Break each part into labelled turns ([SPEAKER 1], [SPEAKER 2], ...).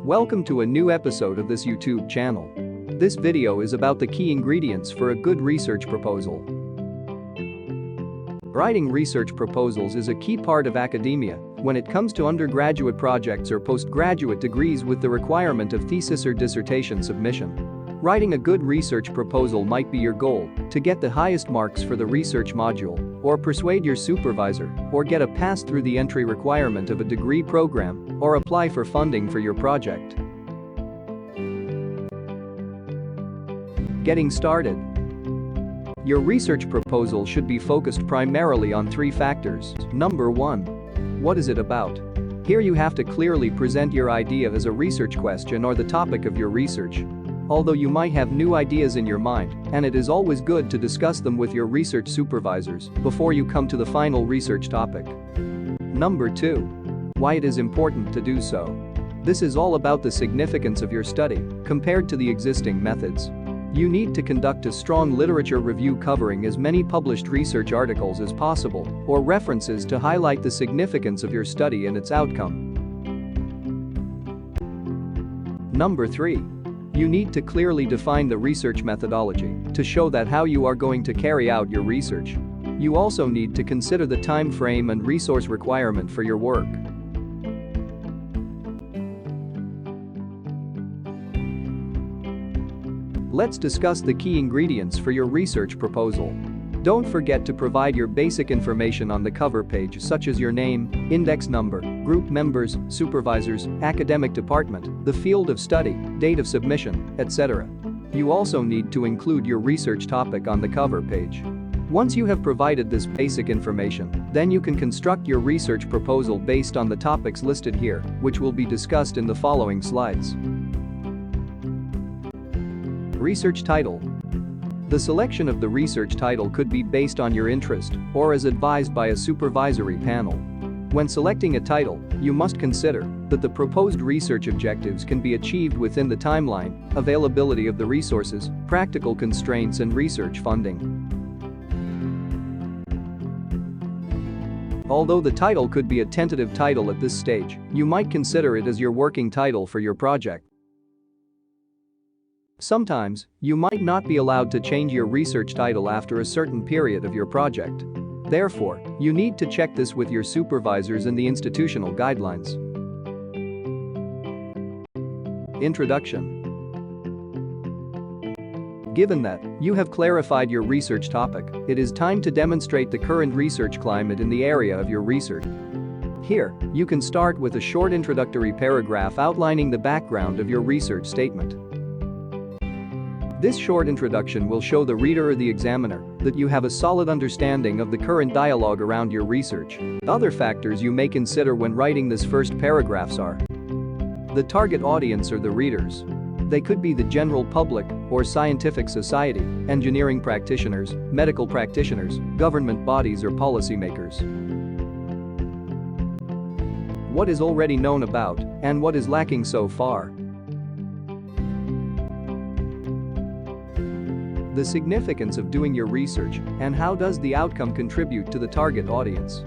[SPEAKER 1] Welcome to a new episode of this YouTube channel. This video is about the key ingredients for a good research proposal. Writing research proposals is a key part of academia when it comes to undergraduate projects or postgraduate degrees with the requirement of thesis or dissertation submission. Writing a good research proposal might be your goal to get the highest marks for the research module, or persuade your supervisor, or get a pass through the entry requirement of a degree program, or apply for funding for your project. Getting started. Your research proposal should be focused primarily on three factors. Number 1. What is it about? Here you have to clearly present your idea as a research question or the topic of your research. Although you might have new ideas in your mind, and it is always good to discuss them with your research supervisors before you come to the final research topic. Number 2. Why it is important to do so. This is all about the significance of your study compared to the existing methods. You need to conduct a strong literature review covering as many published research articles as possible or references to highlight the significance of your study and its outcome. Number 3. You need to clearly define the research methodology to show that how you are going to carry out your research. You also need to consider the time frame and resource requirement for your work. Let's discuss the key ingredients for your research proposal. Don't forget to provide your basic information on the cover page, such as your name, index number, group members, supervisors, academic department, the field of study, date of submission, etc. You also need to include your research topic on the cover page. Once you have provided this basic information, then you can construct your research proposal based on the topics listed here, which will be discussed in the following slides. Research title. The selection of the research title could be based on your interest or as advised by a supervisory panel. When selecting a title, you must consider that the proposed research objectives can be achieved within the timeline, availability of the resources, practical constraints, and research funding. Although the title could be a tentative title at this stage, you might consider it as your working title for your project. Sometimes, you might not be allowed to change your research title after a certain period of your project. Therefore, you need to check this with your supervisors and the institutional guidelines. Introduction. Given that you have clarified your research topic, it is time to demonstrate the current research climate in the area of your research. Here, you can start with a short introductory paragraph outlining the background of your research statement. This short introduction will show the reader or the examiner that you have a solid understanding of the current dialogue around your research. Other factors you may consider when writing this first paragraphs are the target audience or the readers. They could be the general public or scientific society, engineering practitioners, medical practitioners, government bodies, or policymakers. What is already known about and what is lacking so far. The significance of doing your research and how does the outcome contribute to the target audience.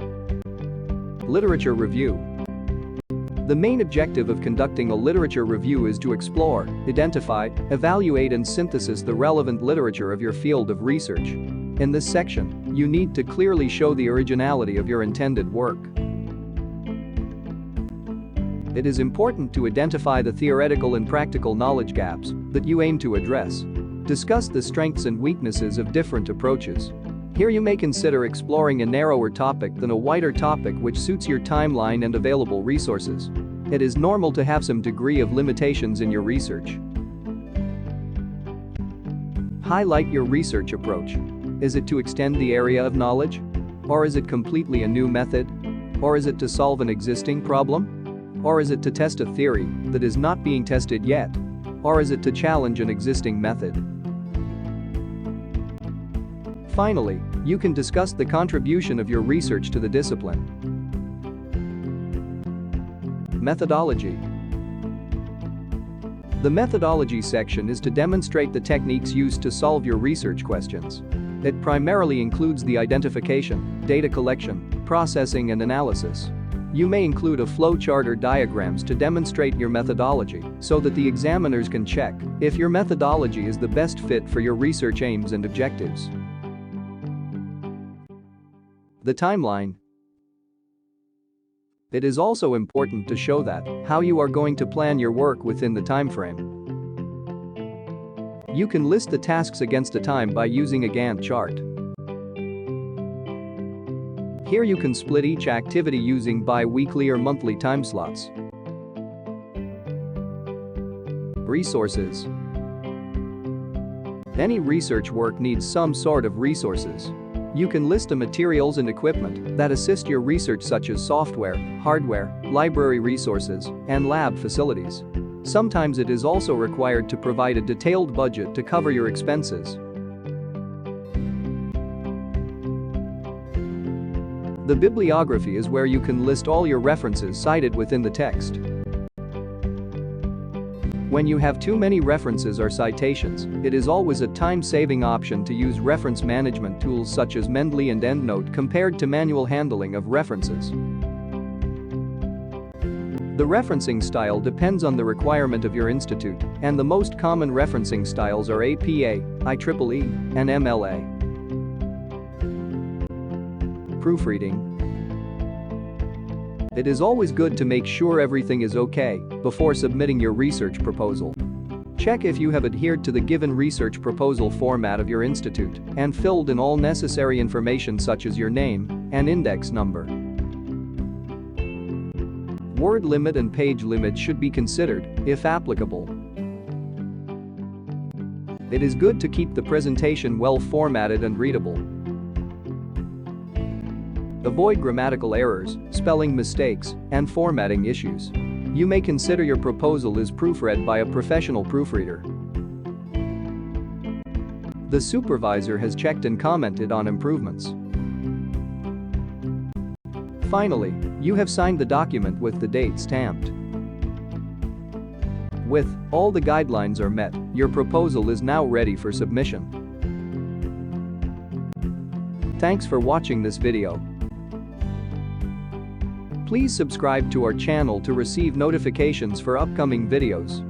[SPEAKER 1] Literature review. The main objective of conducting a literature review is to explore, identify, evaluate, and synthesize the relevant literature of your field of research. In this section, you need to clearly show the originality of your intended work. It is important to identify the theoretical and practical knowledge gaps that you aim to address. Discuss the strengths and weaknesses of different approaches. Here you may consider exploring a narrower topic than a wider topic which suits your timeline and available resources. It is normal to have some degree of limitations in your research. Highlight your research approach. Is it to extend the area of knowledge? Or is it completely a new method? Or is it to solve an existing problem? Or is it to test a theory that is not being tested yet? Or is it to challenge an existing method? Finally, you can discuss the contribution of your research to the discipline. Methodology. The methodology section is to demonstrate the techniques used to solve your research questions. It primarily includes the identification, data collection, processing, and analysis. You may include a flowchart or diagrams to demonstrate your methodology so that the examiners can check if your methodology is the best fit for your research aims and objectives. The timeline. It is also important to show that how you are going to plan your work within the time frame. You can list the tasks against a time by using a Gantt chart. Here you can split each activity using bi-weekly or monthly time slots. Resources. Any research work needs some sort of resources. You can list the materials and equipment that assist your research, such as software, hardware, library resources, and lab facilities. Sometimes it is also required to provide a detailed budget to cover your expenses. The bibliography is where you can list all your references cited within the text. When you have too many references or citations, it is always a time-saving option to use reference management tools such as Mendeley and EndNote compared to manual handling of references. The referencing style depends on the requirement of your institute, and the most common referencing styles are APA, IEEE, and MLA. Proofreading. It is always good to make sure everything is okay before submitting your research proposal. Check if you have adhered to the given research proposal format of your institute and filled in all necessary information such as your name and index number. Word limit and page limit should be considered, if applicable. It is good to keep the presentation well formatted and readable. Avoid grammatical errors, spelling mistakes, and formatting issues. You may consider your proposal is proofread by a professional proofreader. The supervisor has checked and commented on improvements. Finally, you have signed the document with the date stamped. With all the guidelines are met, your proposal is now ready for submission. Thanks for watching this video. Please subscribe to our channel to receive notifications for upcoming videos.